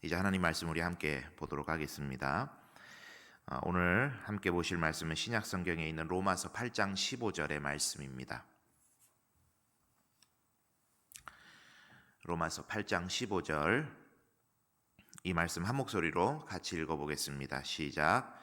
이제 하나님 말씀 우리 함께 보도록 하겠습니다. 오늘 함께 보실 말씀은 신약 성경에 있는 로마서 8장 15절의 말씀입니다. 로마서 8장 15절, 이 말씀 한 목소리로 같이 읽어보겠습니다. 시작.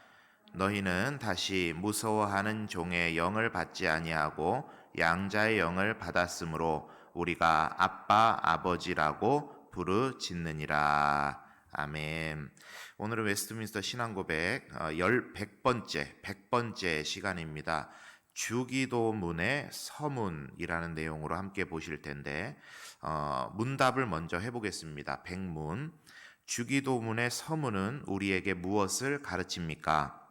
너희는 다시 무서워하는 종의 영을 받지 아니하고 양자의 영을 받았으므로 우리가 아빠 아버지라고 부르짖느니라. 아멘. 오늘은 웨스트민스터 신앙고백 100번째 시간입니다. 주기도문의 서문이라는 내용으로 함께 보실 텐데 문답을 먼저 해보겠습니다. 백문. 주기도문의 서문은 우리에게 무엇을 가르칩니까?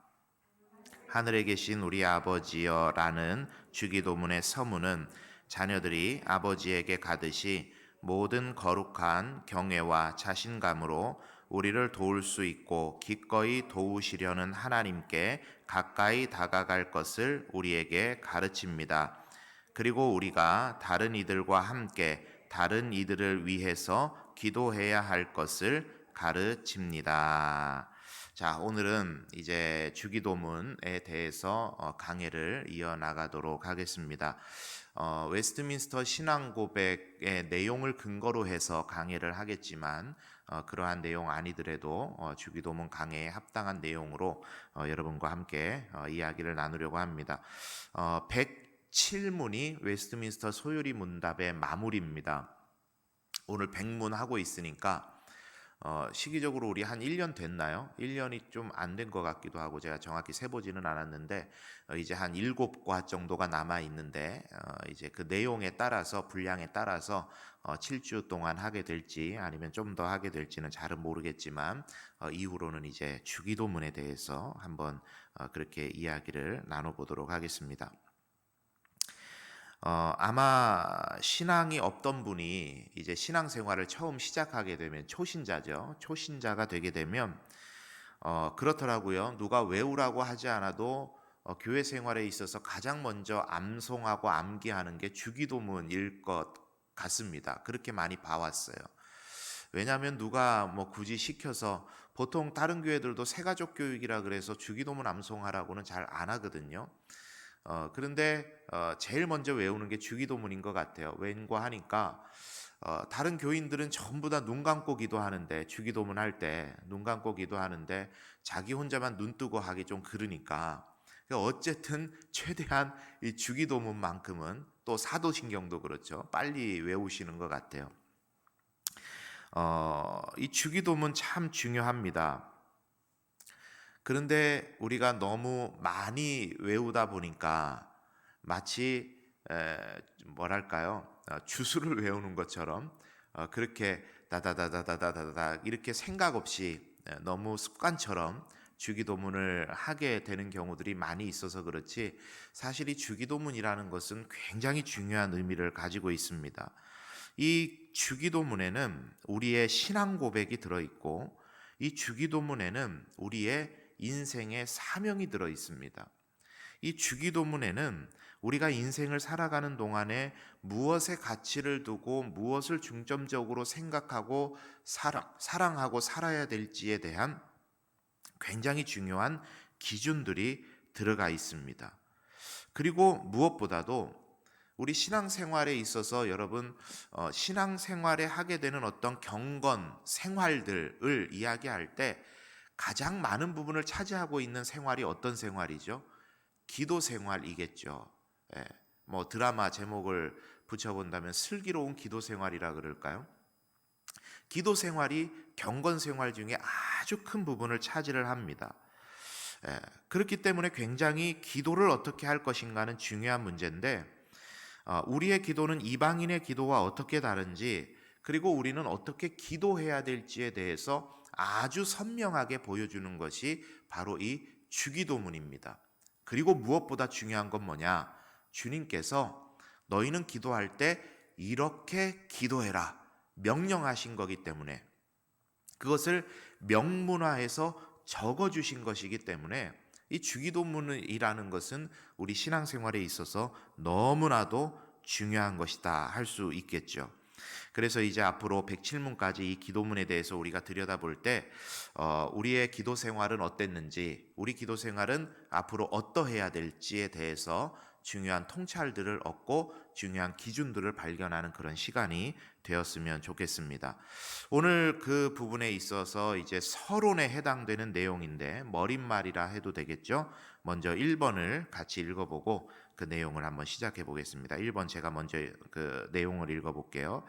하늘에 계신 우리 아버지여 라는 주기도문의 서문은 자녀들이 아버지에게 가듯이 모든 거룩한 경외와 자신감으로 우리를 도울 수 있고 기꺼이 도우시려는 하나님께 가까이 다가갈 것을 우리에게 가르칩니다. 그리고 우리가 다른 이들과 함께 다른 이들을 위해서 기도해야 할 것을 가르칩니다. 자, 오늘은 이제 주기도문에 대해서 강해를 이어나가도록 하겠습니다. 웨스트민스터 신앙고백의 내용을 근거로 해서 강해를 하겠지만 그러한 내용 아니더라도 주기도문 강해에 합당한 내용으로 여러분과 함께 이야기를 나누려고 합니다. 107문이 웨스트민스터 소요리 문답의 마무리입니다. 오늘 100문 하고 있으니까 시기적으로 우리 한 1년 됐나요? 1년이 좀 안 된 것 같기도 하고 제가 정확히 세보지는 않았는데 이제 한 7과 정도가 남아 있는데 이제 그 내용에 따라서 분량에 따라서 7주 동안 하게 될지 아니면 좀 더 하게 될지는 잘은 모르겠지만 이후로는 이제 주기도문에 대해서 한번 그렇게 이야기를 나눠보도록 하겠습니다. 아마 신앙이 없던 분이 이제 신앙생활을 처음 시작하게 되면 초신자죠. 초신자가 되게 되면 그렇더라고요. 누가 외우라고 하지 않아도 교회 생활에 있어서 가장 먼저 암송하고 암기하는 게 주기도문일 것 같습니다. 그렇게 많이 봐왔어요. 왜냐하면 누가 뭐 굳이 시켜서 보통 다른 교회들도 새가족 교육이라 그래서 주기도문 암송하라고는 잘 안 하거든요. 그런데 제일 먼저 외우는 게 주기도문인 것 같아요. 왠가 하니까 다른 교인들은 전부 다 눈 감고 기도하는데 주기도문 할 때 눈 감고 기도하는데 자기 혼자만 눈 뜨고 하기 좀 그러니까 어쨌든 최대한 이 주기도문만큼은 또 사도신경도 그렇죠. 빨리 외우시는 것 같아요. 이 주기도문 참 중요합니다. 그런데 우리가 너무 많이 외우다 보니까 마치 뭐랄까요? 주술을 외우는 것처럼 그렇게 다다다다다다다다 이렇게 생각 없이 너무 습관처럼 주기도문을 하게 되는 경우들이 많이 있어서 그렇지 사실 이 주기도문이라는 것은 굉장히 중요한 의미를 가지고 있습니다. 이 주기도문에는 우리의 신앙 고백이 들어있고 이 주기도문에는 우리의 인생의 사명이 들어 있습니다. 이 주기도문에는 우리가 인생을 살아가는 동안에 무엇에 가치를 두고 무엇을 중점적으로 생각하고 사랑하고 살아야 될지에 대한 굉장히 중요한 기준들이 들어가 있습니다. 그리고 무엇보다도 우리 신앙생활에 있어서 여러분 신앙생활에 하게 되는 어떤 경건 생활들을 이야기할 때 가장 많은 부분을 차지하고 있는 생활이 어떤 생활이죠? 기도 생활이겠죠. 예, 뭐 드라마 제목을 붙여본다면 슬기로운 기도 생활이라 그럴까요? 기도 생활이 경건 생활 중에 아주 큰 부분을 차지를 합니다. 그렇기 때문에 굉장히 기도를 어떻게 할 것인가는 중요한 문제인데 우리의 기도는 이방인의 기도와 어떻게 다른지 그리고 우리는 어떻게 기도해야 될지에 대해서 아주 선명하게 보여주는 것이 바로 이 주기도문입니다. 그리고 무엇보다 중요한 건 뭐냐? 주님께서 너희는 기도할 때 이렇게 기도해라 명령하신 거기 때문에 그것을 명문화해서 적어주신 것이기 때문에 이 주기도문이라는 것은 우리 신앙생활에 있어서 너무나도 중요한 것이다 할 수 있겠죠. 그래서 이제 앞으로 107문까지 이 기도문에 대해서 우리가 들여다볼 때 우리의 기도 생활은 어땠는지, 우리 기도 생활은 앞으로 어떠해야 될지에 대해서 중요한 통찰들을 얻고 중요한 기준들을 발견하는 그런 시간이 되었으면 좋겠습니다. 오늘 그 부분에 있어서 이제 서론에 해당되는 내용인데 머릿말이라 해도 되겠죠. 먼저 1번을 같이 읽어보고 그 내용을 한번 시작해 보겠습니다. 1번 제가 먼저 그 내용을 읽어볼게요.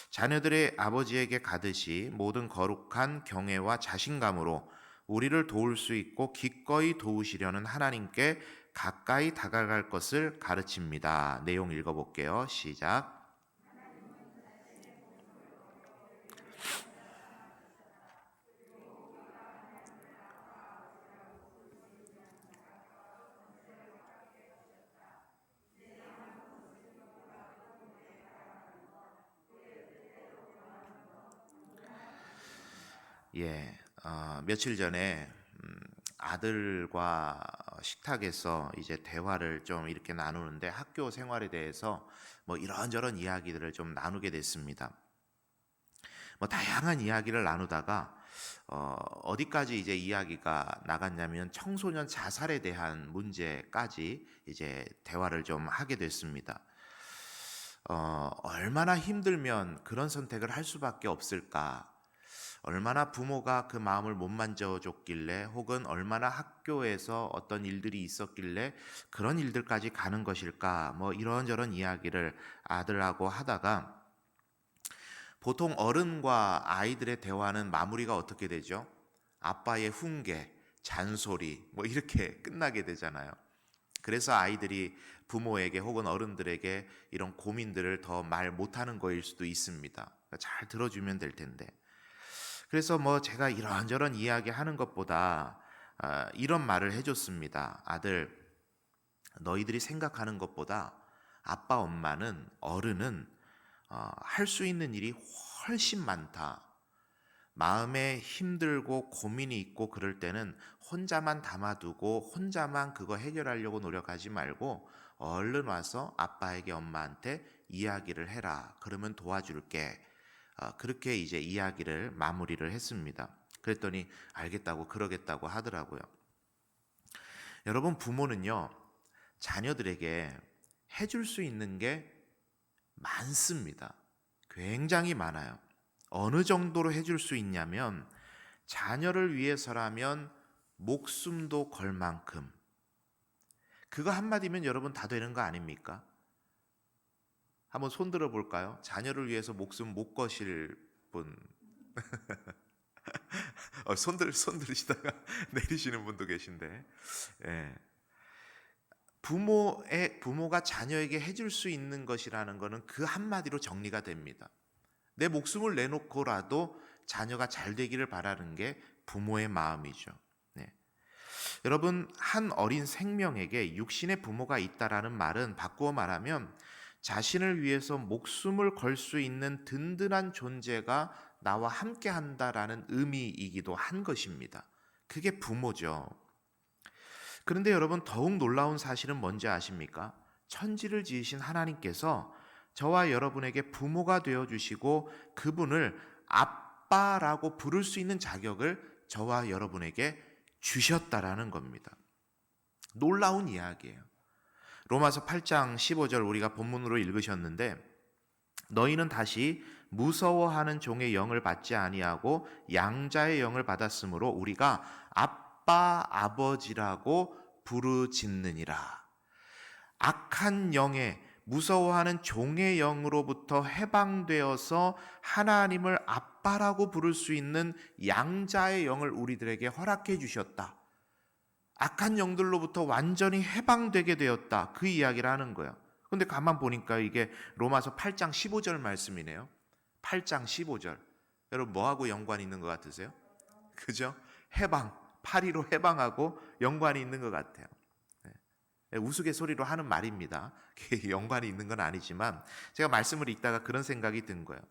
자녀들의 아버지에게 가듯이 모든 거룩한 경외와 자신감으로 우리를 도울 수 있고 기꺼이 도우시려는 하나님께 가까이 다가갈 것을 가르칩니다. 내용 읽어볼게요. 시작. 예, 며칠 전에 아들과 식탁에서 이제 대화를 좀 이렇게 나누는데 학교 생활에 대해서 뭐 이런저런 이야기들을 좀 나누게 됐습니다. 뭐 다양한 이야기를 나누다가 어디까지 이제 이야기가 나갔냐면 청소년 자살에 대한 문제까지 이제 대화를 좀 하게 됐습니다. 얼마나 힘들면 그런 선택을 할 수밖에 없을까? 얼마나 부모가 그 마음을 못 만져줬길래 혹은 얼마나 학교에서 어떤 일들이 있었길래 그런 일들까지 가는 것일까? 뭐 이런저런 이야기를 아들하고 하다가 보통 어른과 아이들의 대화는 마무리가 어떻게 되죠? 아빠의 훈계, 잔소리 뭐 이렇게 끝나게 되잖아요. 그래서 아이들이 부모에게 혹은 어른들에게 이런 고민들을 더 말 못하는 거일 수도 있습니다. 그러니까 잘 들어주면 될 텐데. 그래서 뭐 제가 이런저런 이야기 하는 것보다 이런 말을 해줬습니다. 아들, 너희들이 생각하는 것보다 아빠, 엄마는, 어른은 할 수 있는 일이 훨씬 많다. 마음에 힘들고 고민이 있고 그럴 때는 혼자만 담아두고 혼자만 그거 해결하려고 노력하지 말고 얼른 와서 아빠에게 엄마한테 이야기를 해라. 그러면 도와줄게. 그렇게 이제 이야기를 마무리를 했습니다. 그랬더니 알겠다고 그러겠다고 하더라고요. 여러분, 부모는요 자녀들에게 해줄 수 있는 게 많습니다. 굉장히 많아요. 어느 정도로 해줄 수 있냐면 자녀를 위해서라면 목숨도 걸 만큼, 그거 한마디면 여러분 다 되는 거 아닙니까? 한번 손 들어 볼까요? 자녀를 위해서 목숨 못 거실 분. 손 들으시다가 내리시는 분도 계신데. 예. 부모가 자녀에게 해줄 수 있는 것이라는 것은 그 한마디로 정리가 됩니다. 내 목숨을 내놓고라도 자녀가 잘 되기를 바라는 게 부모의 마음이죠. 네. 여러분, 한 어린 생명에게 육신의 부모가 있다라는 말은 바꾸어 말하면 자신을 위해서 목숨을 걸 수 있는 든든한 존재가 나와 함께 한다라는 의미이기도 한 것입니다. 그게 부모죠. 그런데 여러분, 더욱 놀라운 사실은 뭔지 아십니까? 천지를 지으신 하나님께서 저와 여러분에게 부모가 되어 주시고 그분을 아빠라고 부를 수 있는 자격을 저와 여러분에게 주셨다라는 겁니다. 놀라운 이야기예요. 로마서 8장 15절 우리가 본문으로 읽으셨는데, 너희는 다시 무서워하는 종의 영을 받지 아니하고 양자의 영을 받았으므로 우리가 아빠 아버지라고 부르짖느니라. 악한 영에 무서워하는 종의 영으로부터 해방되어서 하나님을 아빠라고 부를 수 있는 양자의 영을 우리들에게 허락해 주셨다. 악한 영들로부터 완전히 해방되게 되었다. 그 이야기를 하는 거예요. 근데 가만 보니까 이게 로마서 8장 15절 말씀이네요. 8장 15절. 여러분 뭐하고 연관이 있는 것 같으세요? 그죠? 해방. 파리로 해방하고 연관이 있는 것 같아요. 우스갯소리로 하는 말입니다. 연관이 있는 건 아니지만 제가 말씀을 읽다가 그런 생각이 든 거예요.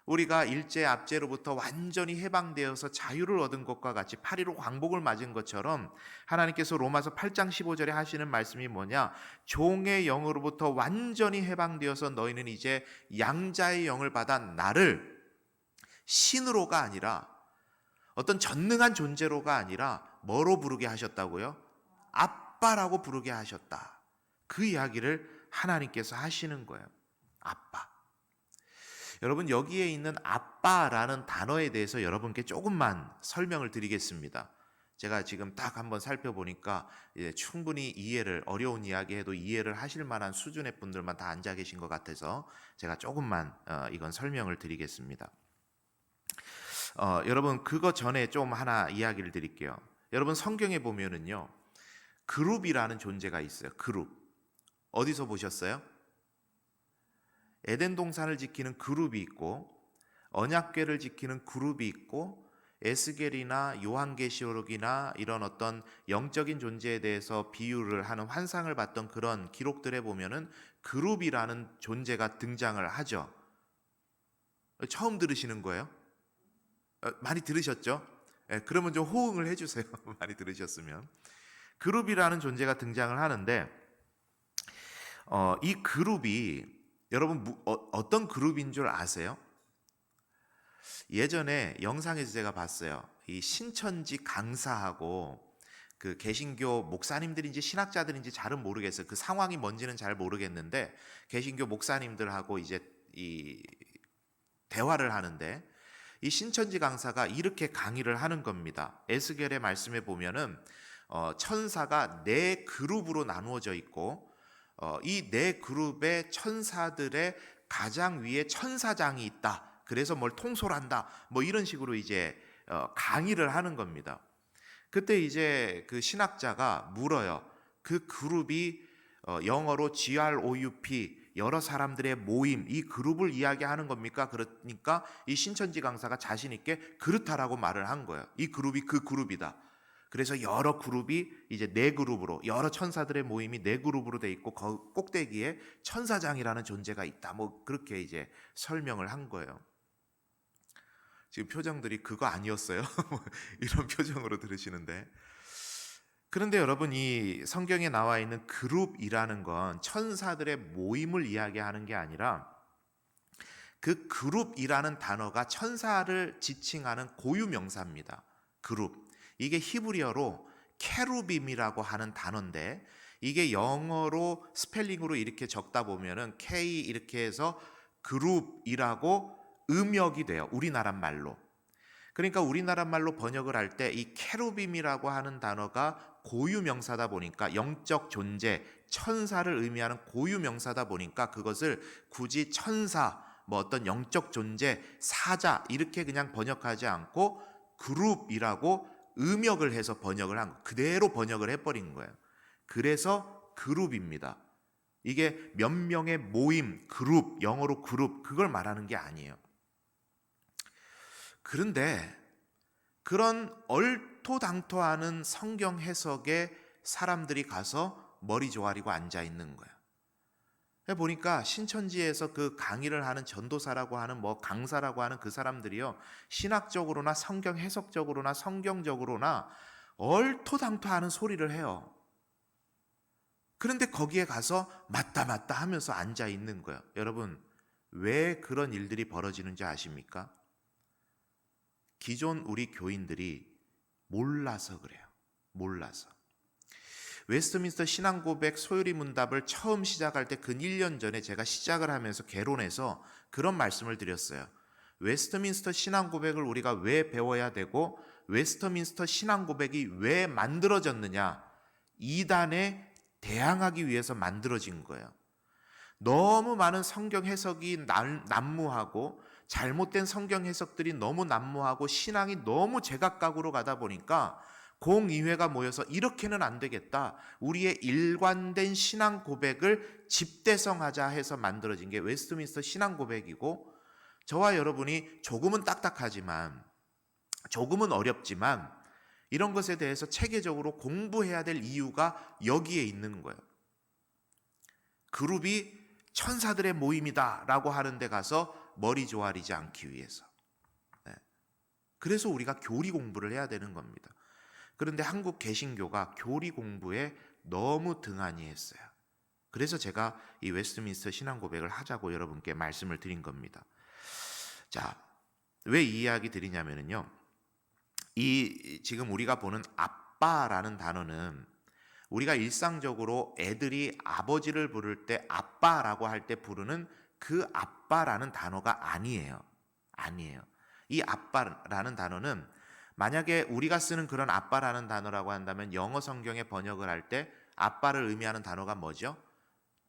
우리가 일제 압제로부터 완전히 해방되어서 자유를 얻은 것과 같이 8.15 광복을 맞은 것처럼 하나님께서 로마서 8장 15절에 하시는 말씀이 뭐냐? 종의 영으로부터 완전히 해방되어서 너희는 이제 양자의 영을 받아 나를 신으로가 아니라 어떤 전능한 존재로가 아니라 뭐로 부르게 하셨다고요? 아빠라고 부르게 하셨다. 그 이야기를 하나님께서 하시는 거예요. 아빠. 여러분, 여기에 있는 아빠라는 단어에 대해서 여러분께 조금만 설명을 드리겠습니다. 제가 지금 딱 한번 살펴보니까 충분히 어려운 이야기해도 이해를 하실 만한 수준의 분들만 다 앉아 계신 것 같아서 제가 조금만 이건 설명을 드리겠습니다. 여러분, 그거 전에 좀 하나 이야기를 드릴게요. 여러분, 성경에 보면은요, 그룹이라는 존재가 있어요. 그룹. 어디서 보셨어요? 에덴 동산을 지키는 그룹이 있고, 언약궤를 지키는 그룹이 있고, 에스겔이나 요한계시록이나 이런 어떤 영적인 존재에 대해서 비유를 하는 환상을 봤던 그런 기록들에 보면은 그룹이라는 존재가 등장을 하죠. 처음 들으시는 거예요? 많이 들으셨죠? 그러면 좀 호응을 해주세요. 많이 들으셨으면. 그룹이라는 존재가 등장을 하는데, 이 그룹이 여러분 어떤 그룹인 줄 아세요? 예전에 영상에서 제가 봤어요. 이 신천지 강사하고 그 개신교 목사님들인지 신학자들인지 잘은 모르겠어요. 그 상황이 뭔지는 잘 모르겠는데 개신교 목사님들하고 이제 이 대화를 하는데 이 신천지 강사가 이렇게 강의를 하는 겁니다. 에스겔의 말씀에 보면은 천사가 4그룹으로 나누어져 있고 이 4그룹의 천사들의 가장 위에 천사장이 있다. 그래서 뭘 통솔한다. 뭐 이런 식으로 이제 강의를 하는 겁니다. 그때 이제 그 신학자가 물어요. 그 그룹이 영어로 GROUP 여러 사람들의 모임, 이 그룹을 이야기하는 겁니까? 그러니까 이 신천지 강사가 자신 있게 그렇다라고 말을 한 거예요. 이 그룹이 그 그룹이다. 그래서 여러 그룹이 이제 4그룹으로, 여러 천사들의 모임이 4그룹으로 돼 있고 꼭대기에 천사장이라는 존재가 있다. 뭐 그렇게 이제 설명을 한 거예요. 지금 표정들이 그거 아니었어요? 이런 표정으로 들으시는데. 그런데 여러분, 이 성경에 나와 있는 그룹이라는 건 천사들의 모임을 이야기하는 게 아니라 그 그룹이라는 단어가 천사를 지칭하는 고유 명사입니다. 그룹. 이게 히브리어로 케루빔이라고 하는 단어인데 이게 영어로 스펠링으로 이렇게 적다 보면은 K 이렇게 해서 그룹이라고 음역이 돼요. 우리나라 말로. 그러니까 우리나라 말로 번역을 할 때 이 케루빔이라고 하는 단어가 고유 명사다 보니까 영적 존재, 천사를 의미하는 고유 명사다 보니까 그것을 굳이 천사, 뭐 어떤 영적 존재, 사자 이렇게 그냥 번역하지 않고 그룹이라고 음역을 해서 번역을 한 거, 그대로 번역을 해버린 거예요. 그래서 그룹입니다. 이게 몇 명의 모임, 그룹, 영어로 그룹, 그걸 말하는 게 아니에요. 그런데 그런 얼토당토하는 성경 해석에 사람들이 가서 머리 조아리고 앉아 있는 거예요. 보니까 신천지에서 그 강의를 하는 전도사라고 하는 뭐 강사라고 하는 그 사람들이요, 신학적으로나 성경 해석적으로나 성경적으로나 얼토당토하는 소리를 해요. 그런데 거기에 가서 맞다 하면서 앉아 있는 거예요. 여러분, 왜 그런 일들이 벌어지는지 아십니까? 기존 우리 교인들이 몰라서 그래요. 몰라서. 웨스트민스터 신앙고백 소요리 문답을 처음 시작할 때 근 1년 전에 제가 시작을 하면서 개론해서 그런 말씀을 드렸어요. 웨스트민스터 신앙고백을 우리가 왜 배워야 되고 웨스트민스터 신앙고백이 왜 만들어졌느냐, 이단에 대항하기 위해서 만들어진 거예요. 너무 많은 성경 해석이 난무하고 잘못된 성경 해석들이 너무 난무하고 신앙이 너무 제각각으로 가다 보니까 공의회가 모여서 이렇게는 안 되겠다, 우리의 일관된 신앙 고백을 집대성하자 해서 만들어진 게 웨스트민스터 신앙 고백이고, 저와 여러분이 조금은 딱딱하지만 조금은 어렵지만 이런 것에 대해서 체계적으로 공부해야 될 이유가 여기에 있는 거예요. 그룹이 천사들의 모임이다 라고 하는 데 가서 머리 조아리지 않기 위해서. 그래서 우리가 교리 공부를 해야 되는 겁니다. 그런데 한국 개신교가 교리 공부에 너무 등한히 했어요. 그래서 제가 이 웨스트민스터 신앙 고백을 하자고 여러분께 말씀을 드린 겁니다. 자, 왜 이 이야기 드리냐면요. 지금 우리가 보는 아빠라는 단어는 우리가 일상적으로 애들이 아버지를 부를 때 아빠라고 할 때 부르는 그 아빠라는 단어가 아니에요. 이 아빠라는 단어는 만약에 우리가 쓰는 그런 아빠라는 단어라고 한다면 영어 성경에 번역을 할 때 아빠를 의미하는 단어가 뭐죠?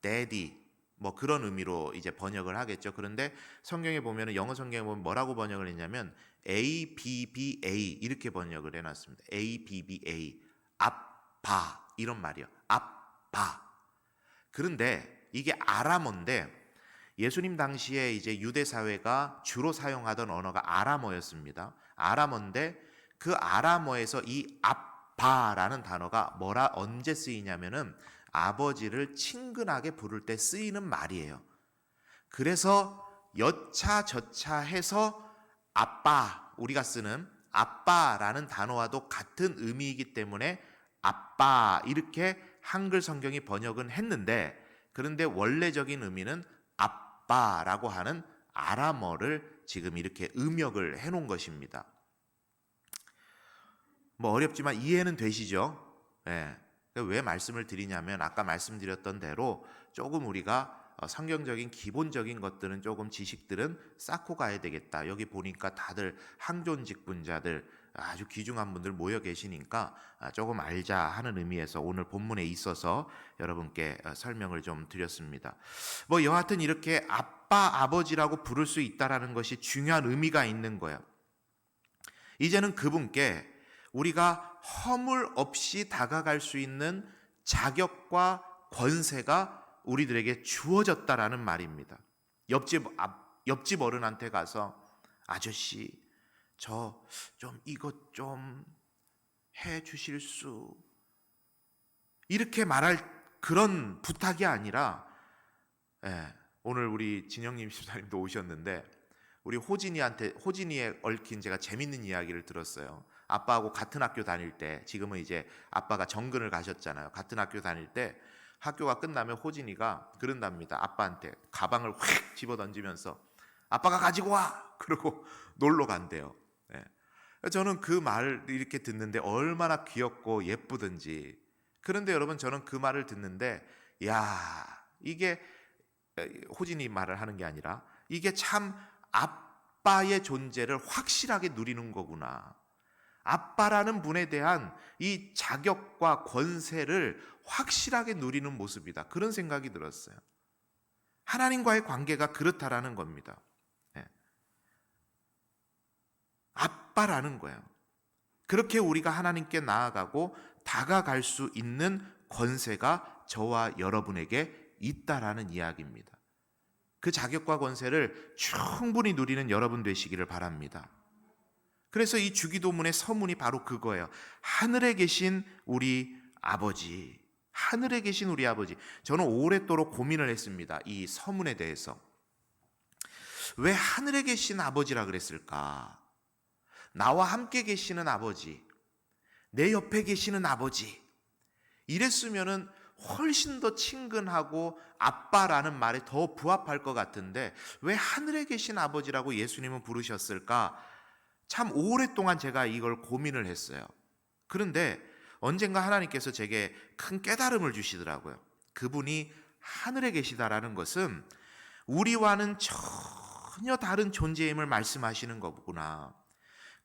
daddy, 뭐 그런 의미로 이제 번역을 하겠죠. 그런데 성경에 보면은 영어 성경에 보면 뭐라고 번역을 했냐면 ABBA 이렇게 번역을 해놨습니다. ABBA, 아빠 이런 말이요. 아빠. 그런데 이게 아람어인데 예수님 당시에 이제 유대 사회가 주로 사용하던 언어가 아람어였습니다. 아람어인데 그 아람어에서 이 아빠라는 단어가 언제 쓰이냐면은 아버지를 친근하게 부를 때 쓰이는 말이에요. 그래서 여차저차 해서 아빠, 우리가 쓰는 아빠라는 단어와도 같은 의미이기 때문에 아빠 이렇게 한글 성경이 번역은 했는데, 그런데 원래적인 의미는 아빠라고 하는 아람어를 지금 이렇게 음역을 해놓은 것입니다. 뭐 어렵지만 이해는 되시죠? 예. 왜 말씀을 드리냐면 아까 말씀드렸던 대로 조금 우리가 성경적인 기본적인 것들은 조금 지식들은 쌓고 가야 되겠다. 여기 보니까 다들 항존직분자들 아주 귀중한 분들 모여 계시니까 조금 알자 하는 의미에서 오늘 본문에 있어서 여러분께 설명을 좀 드렸습니다. 뭐 여하튼 이렇게 아빠, 아버지라고 부를 수 있다라는 것이 중요한 의미가 있는 거예요. 이제는 그분께 우리가 허물 없이 다가갈 수 있는 자격과 권세가 우리들에게 주어졌다라는 말입니다. 옆집 어른한테 가서 아저씨 저 좀 이것 좀 해 주실 수, 이렇게 말할 그런 부탁이 아니라, 오늘 우리 진영님 집사님도 오셨는데 우리 호진이에 얽힌 제가 재밌는 이야기를 들었어요. 아빠하고 같은 학교 다닐 때, 지금은 이제 아빠가 정근을 가셨잖아요. 같은 학교 다닐 때 학교가 끝나면 호진이가 그런답니다. 아빠한테 가방을 확 집어 던지면서 아빠가 가지고 와! 그러고 놀러 간대요. 저는 그 말을 이렇게 듣는데 얼마나 귀엽고 예쁘든지. 그런데 여러분, 저는 그 말을 듣는데 야, 이게 호진이 말을 하는 게 아니라 이게 참 아빠의 존재를 확실하게 누리는 거구나. 아빠라는 분에 대한 이 자격과 권세를 확실하게 누리는 모습이다. 그런 생각이 들었어요. 하나님과의 관계가 그렇다라는 겁니다. 아빠라는 거예요. 그렇게 우리가 하나님께 나아가고 다가갈 수 있는 권세가 저와 여러분에게 있다라는 이야기입니다. 그 자격과 권세를 충분히 누리는 여러분 되시기를 바랍니다. 그래서 이 주기도문의 서문이 바로 그거예요. 하늘에 계신 우리 아버지, 하늘에 계신 우리 아버지. 저는 오랫도록 고민을 했습니다. 이 서문에 대해서. 왜 하늘에 계신 아버지라 그랬을까? 나와 함께 계시는 아버지, 내 옆에 계시는 아버지, 이랬으면은 훨씬 더 친근하고 아빠라는 말에 더 부합할 것 같은데 왜 하늘에 계신 아버지라고 예수님은 부르셨을까? 참 오랫동안 제가 이걸 고민을 했어요. 그런데 언젠가 하나님께서 제게 큰 깨달음을 주시더라고요. 그분이 하늘에 계시다라는 것은 우리와는 전혀 다른 존재임을 말씀하시는 거구나.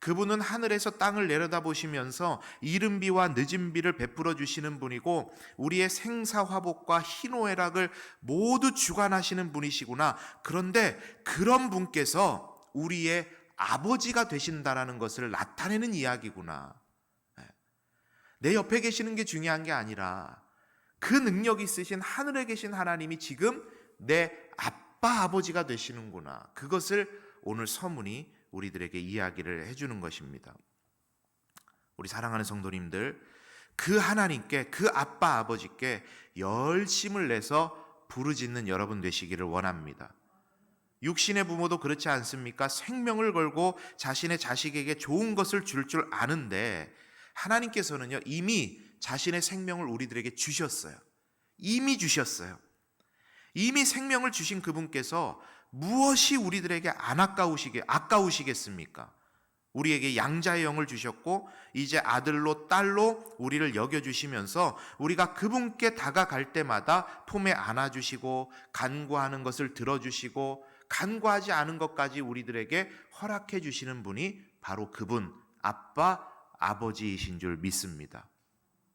그분은 하늘에서 땅을 내려다보시면서 이른 비와 늦은 비를 베풀어 주시는 분이고 우리의 생사화복과 희노애락을 모두 주관하시는 분이시구나. 그런데 그런 분께서 우리의 아버지가 되신다라는 것을 나타내는 이야기구나. 내 옆에 계시는 게 중요한 게 아니라 그 능력 있으신 하늘에 계신 하나님이 지금 내 아빠 아버지가 되시는구나. 그것을 오늘 서문이 우리들에게 이야기를 해주는 것입니다. 우리 사랑하는 성도님들, 그 하나님께, 그 아빠 아버지께 열심을 내서 부르짖는 여러분 되시기를 원합니다. 육신의 부모도 그렇지 않습니까? 생명을 걸고 자신의 자식에게 좋은 것을 줄 아는데 하나님께서는요, 이미 자신의 생명을 우리들에게 주셨어요. 이미 주셨어요. 이미 생명을 주신 그분께서 무엇이 우리들에게 안 아까우시겠습니까? 우리에게 양자의 영을 주셨고 이제 아들로 딸로 우리를 여겨주시면서 우리가 그분께 다가갈 때마다 품에 안아주시고 간구하는 것을 들어주시고 간구하지 않은 것까지 우리들에게 허락해 주시는 분이 바로 그분 아빠 아버지이신 줄 믿습니다.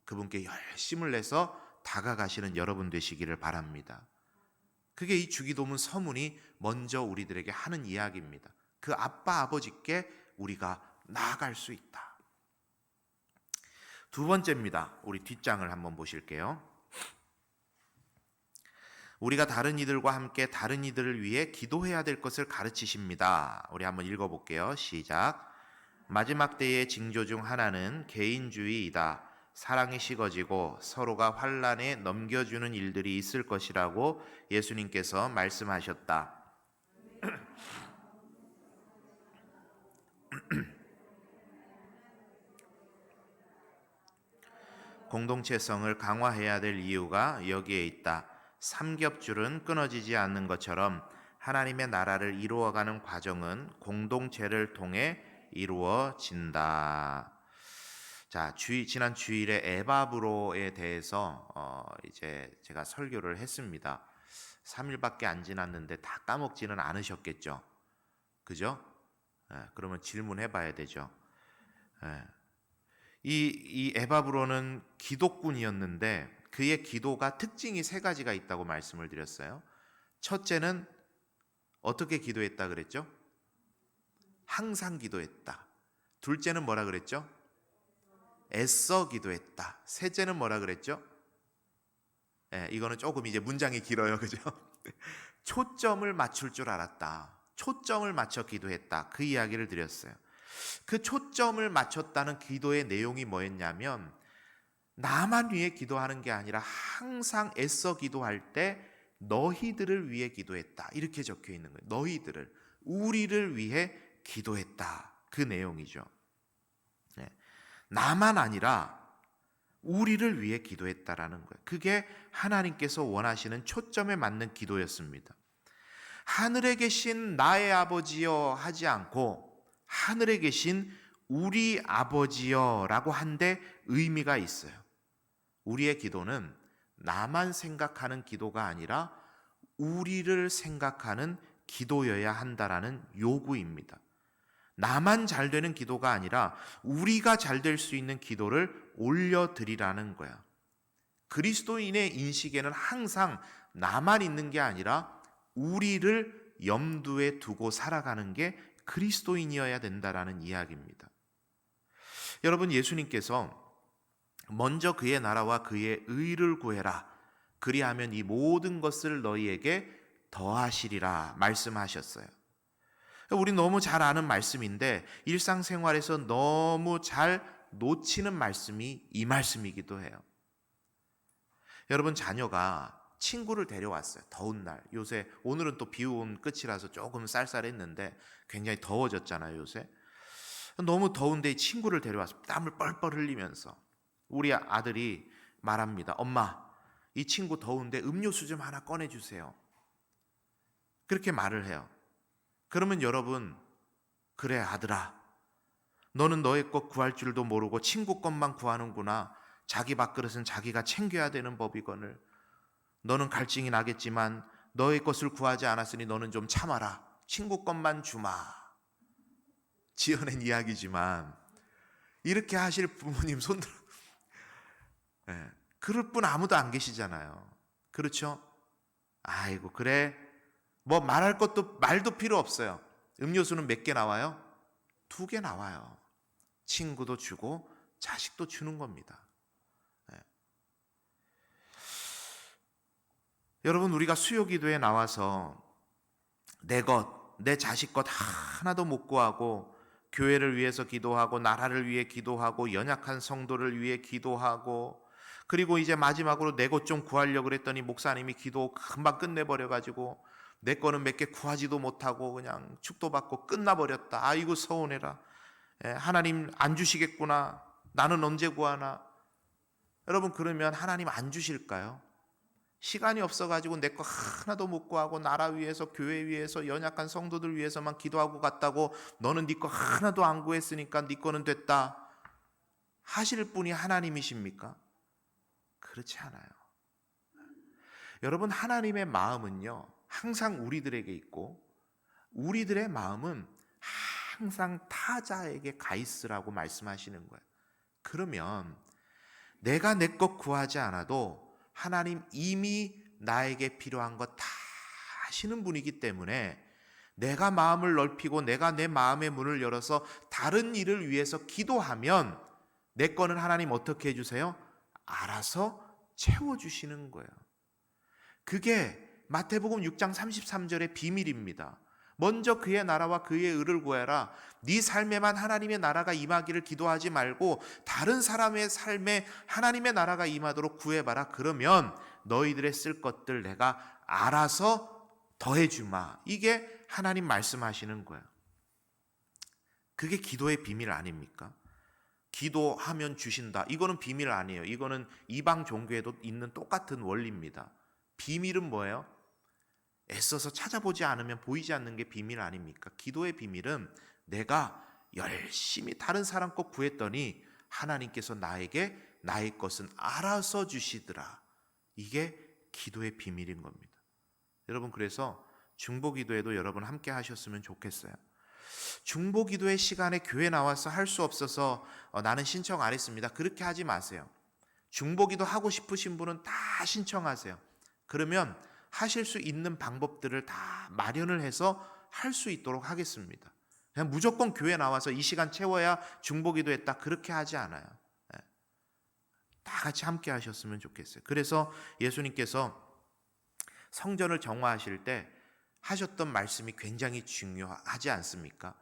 그분께 열심을 내서 다가가시는 여러분 되시기를 바랍니다. 그게 이 주기도문 서문이 먼저 우리들에게 하는 이야기입니다. 그 아빠 아버지께 우리가 나아갈 수 있다. 두 번째입니다. 우리 뒷장을 한번 보실게요. 우리가 다른 이들과 함께 다른 이들을 위해 기도해야 될 것을 가르치십니다. 우리 한번 읽어볼게요. 시작. 마지막 때의 징조 중 하나는 개인주의이다. 사랑이 식어지고 서로가 환난에 넘겨주는 일들이 있을 것이라고 예수님께서 말씀하셨다. 공동체성을 강화해야 될 이유가 여기에 있다. 삼겹줄은 끊어지지 않는 것처럼 하나님의 나라를 이루어가는 과정은 공동체를 통해 이루어진다. 자, 지난 주일에 에바브로에 대해서 이제 제가 설교를 했습니다. 3일밖에 안 지났는데 다 까먹지는 않으셨겠죠? 그죠? 그러면 질문해 봐야 되죠. 이 에바브로는 기독군이었는데 그의 기도가 특징이 세 가지가 있다고 말씀을 드렸어요. 첫째는 어떻게 기도했다 그랬죠? 항상 기도했다. 둘째는 뭐라 그랬죠? 애써 기도했다. 셋째는 뭐라 그랬죠? 이거는 조금 이제 문장이 길어요. 그죠? 초점을 맞출 줄 알았다. 초점을 맞춰 기도했다. 그 이야기를 드렸어요. 그 초점을 맞췄다는 기도의 내용이 뭐였냐면 나만 위해 기도하는 게 아니라 항상 애써 기도할 때 너희들을 위해 기도했다. 이렇게 적혀 있는 거예요. 너희들을, 우리를 위해 기도했다. 그 내용이죠. 나만 아니라 우리를 위해 기도했다라는 거예요. 그게 하나님께서 원하시는 초점에 맞는 기도였습니다. 하늘에 계신 나의 아버지여 하지 않고 하늘에 계신 우리 아버지여 라고 한데 의미가 있어요. 우리의 기도는 나만 생각하는 기도가 아니라 우리를 생각하는 기도여야 한다라는 요구입니다. 나만 잘 되는 기도가 아니라 우리가 잘 될 수 있는 기도를 올려드리라는 거야. 그리스도인의 인식에는 항상 나만 있는 게 아니라 우리를 염두에 두고 살아가는 게 그리스도인이어야 된다라는 이야기입니다. 여러분, 예수님께서 먼저 그의 나라와 그의 의를 구해라. 그리하면 이 모든 것을 너희에게 더하시리라 말씀하셨어요. 우리 너무 잘 아는 말씀인데 일상생활에서 너무 잘 놓치는 말씀이 이 말씀이기도 해요. 여러분, 자녀가 친구를 데려왔어요. 더운 날. 요새 오늘은 또 비온 끝이라서 조금 쌀쌀했는데 굉장히 더워졌잖아요, 요새. 너무 더운데 친구를 데려왔어요. 땀을 뻘뻘 흘리면서. 우리 아들이 말합니다. 엄마, 이 친구 더운데 음료수 좀 하나 꺼내주세요. 그렇게 말을 해요. 그러면 여러분, 그래 아들아, 너는 너의 것 구할 줄도 모르고 친구 것만 구하는구나. 자기 밥그릇은 자기가 챙겨야 되는 법이거늘. 너는 갈증이 나겠지만 너의 것을 구하지 않았으니 너는 좀 참아라. 친구 것만 주마. 지어낸 이야기지만 이렇게 하실 부모님 손들어. 그럴 분 아무도 안 계시잖아요. 그렇죠? 아이고 그래, 뭐 말할 것도 말도 필요 없어요. 음료수는 몇 개 나와요? 2개 나와요. 친구도 주고 자식도 주는 겁니다. 여러분, 우리가 수요기도에 나와서 내 것, 내 자식 것 하나도 못 구하고 교회를 위해서 기도하고 나라를 위해 기도하고 연약한 성도를 위해 기도하고 그리고 이제 마지막으로 내 것 좀 구하려고 그랬더니 목사님이 기도 금방 끝내버려가지고 내 거는 몇 개 구하지도 못하고 그냥 축도받고 끝나버렸다. 아이고 서운해라. 하나님 안 주시겠구나. 나는 언제 구하나. 여러분, 그러면 하나님 안 주실까요? 시간이 없어가지고 내 거 하나도 못 구하고 나라 위해서, 교회 위해서, 연약한 성도들 위해서만 기도하고 갔다고 너는 네 거 하나도 안 구했으니까 네 거는 됐다 하실 분이 하나님이십니까? 그렇지 않아요. 여러분, 하나님의 마음은요 항상 우리들에게 있고, 우리들의 마음은 항상 타자에게 가 있으라고 말씀하시는 거예요. 그러면 내가 내 것 구하지 않아도 하나님 이미 나에게 필요한 것 다 하시는 분이기 때문에 내가 마음을 넓히고 내가 내 마음의 문을 열어서 다른 일을 위해서 기도하면 내 거는 하나님 어떻게 해주세요? 알아서 채워주시는 거예요. 그게 마태복음 6장 33절의 비밀입니다. 먼저 그의 나라와 그의 의를 구하라. 네 삶에만 하나님의 나라가 임하기를 기도하지 말고 다른 사람의 삶에 하나님의 나라가 임하도록 구해봐라. 그러면 너희들의 쓸 것들 내가 알아서 더해주마. 이게 하나님 말씀하시는 거예요. 그게 기도의 비밀 아닙니까? 기도하면 주신다. 이거는 비밀 아니에요. 이거는 이방 종교에도 있는 똑같은 원리입니다. 비밀은 뭐예요? 애써서 찾아보지 않으면 보이지 않는 게 비밀 아닙니까? 기도의 비밀은 내가 열심히 다른 사람 것 구했더니 하나님께서 나에게 나의 것은 알아서 주시더라. 이게 기도의 비밀인 겁니다. 여러분, 그래서 중보기도에도 여러분 함께 하셨으면 좋겠어요. 중보기도의 시간에 교회 나와서 할 수 없어서 나는 신청 안 했습니다. 그렇게 하지 마세요. 중보기도 하고 싶으신 분은 다 신청하세요. 그러면 하실 수 있는 방법들을 다 마련을 해서 할 수 있도록 하겠습니다. 그냥 무조건 교회 나와서 이 시간 채워야 중보기도 했다, 그렇게 하지 않아요. 다 같이 함께 하셨으면 좋겠어요. 그래서 예수님께서 성전을 정화하실 때 하셨던 말씀이 굉장히 중요하지 않습니까?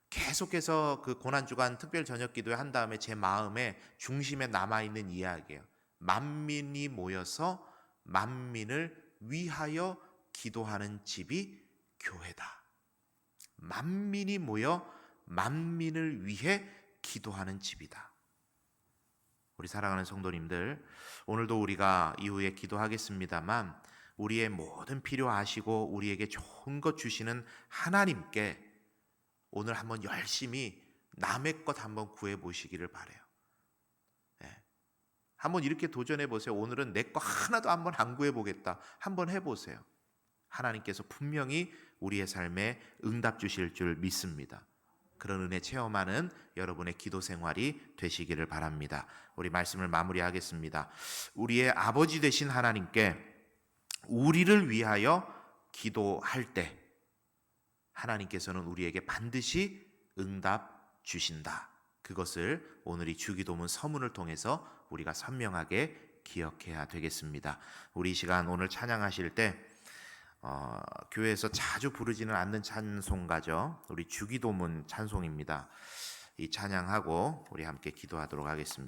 계속해서 그 고난주간 특별 저녁 기도회 한 다음에 제 마음에 중심에 남아있는 이야기예요. 만민이 모여서 만민을 위하여 기도하는 집이 교회다. 만민이 모여 만민을 위해 기도하는 집이다. 우리 사랑하는 성도님들, 오늘도 우리가 이후에 기도하겠습니다만 우리의 모든 필요 아시고 우리에게 좋은 것 주시는 하나님께 오늘 한번 열심히 남의 것 한번 구해 보시기를 바라요. 한번 이렇게 도전해 보세요. 오늘은 내 거 하나도 한번 안 구해 보겠다. 한번 해보세요. 하나님께서 분명히 우리의 삶에 응답 주실 줄 믿습니다. 그런 은혜 체험하는 여러분의 기도 생활이 되시기를 바랍니다. 우리 말씀을 마무리하겠습니다. 우리의 아버지 되신 하나님께 우리를 위하여 기도할 때 하나님께서는 우리에게 반드시 응답 주신다. 그것을 오늘 이 주기도문 서문을 통해서 우리가 선명하게 기억해야 되겠습니다. 우리 이 시간 오늘 찬양하실 때 교회에서 자주 부르지는 않는 찬송가죠. 우리 주기도문 찬송입니다. 이 찬양하고 우리 함께 기도하도록 하겠습니다.